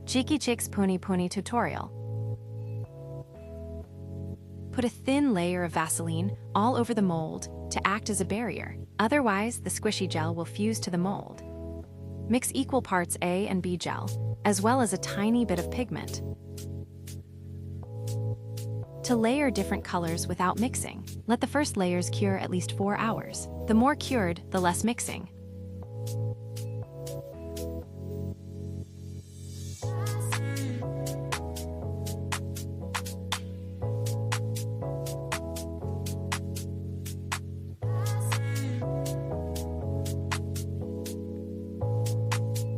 Cheeky Chick's PuniPuni tutorial. Put a thin layer of Vaseline all over the mold to act as a barrier. Otherwise, the squishy gel will fuse to the mold. Mix equal parts A and B gel, as well as a tiny bit of pigment. To layer different colors without mixing, let the first layers cure at least 4 hours. The more cured, the less mixing.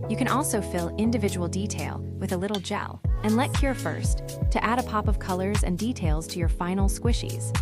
You can also fill individual detail with a little gel and let cure first to add a pop of colors and details to your final squishies.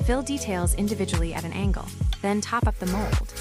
Fill details individually at an angle, then top up the mold.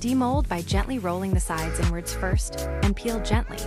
Demold by gently rolling the sides inwards first, and peel gently.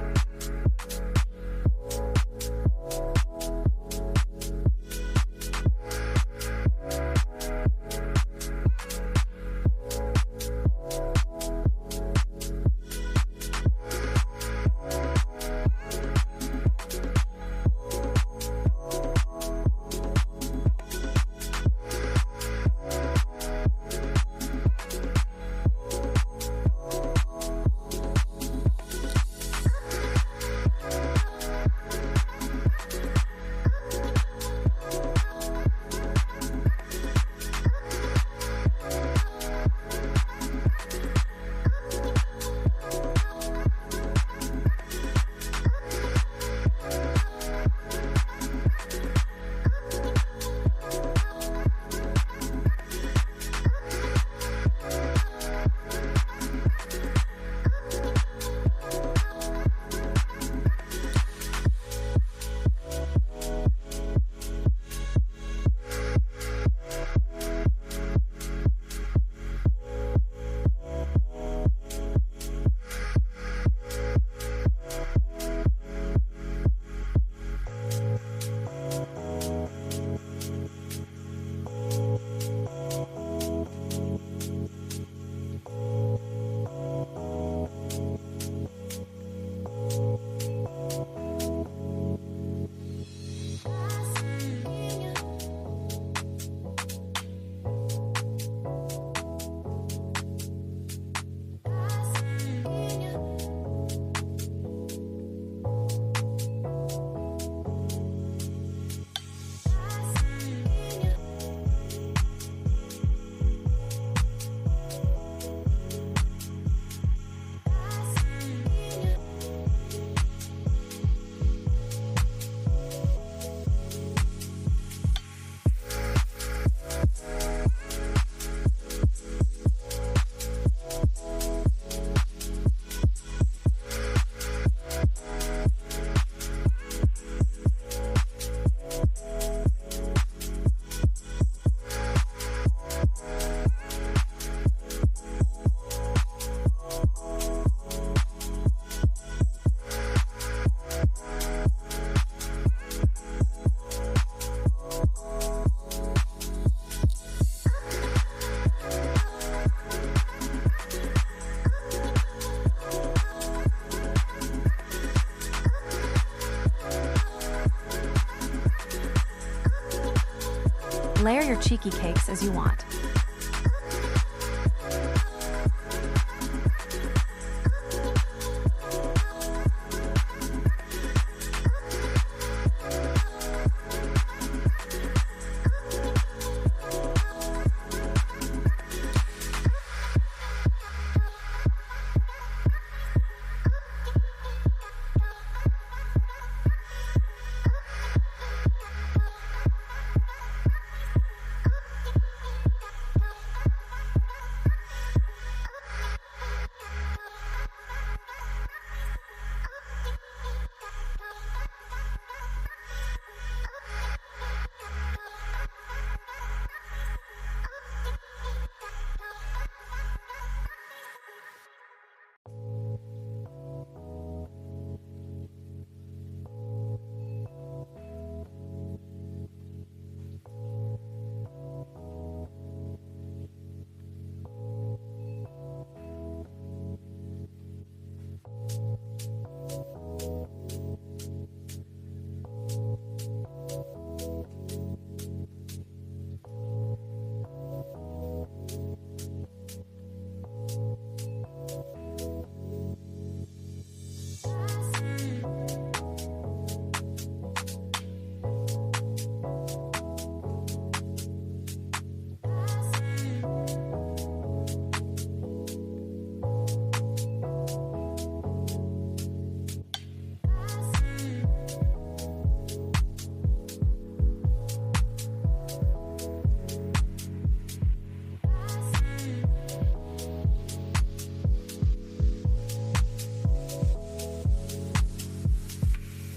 Layer your cheeky cakes as you want.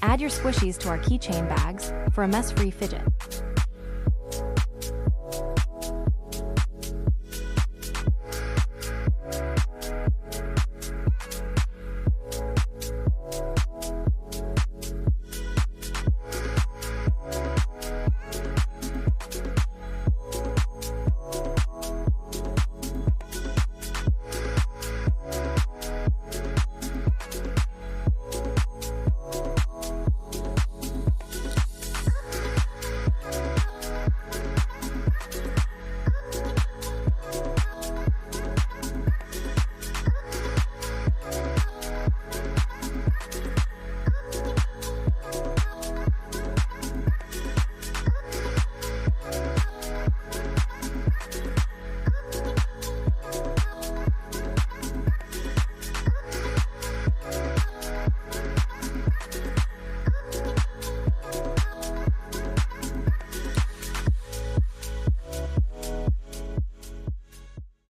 Add your squishies to our keychain bags for a mess-free fidget.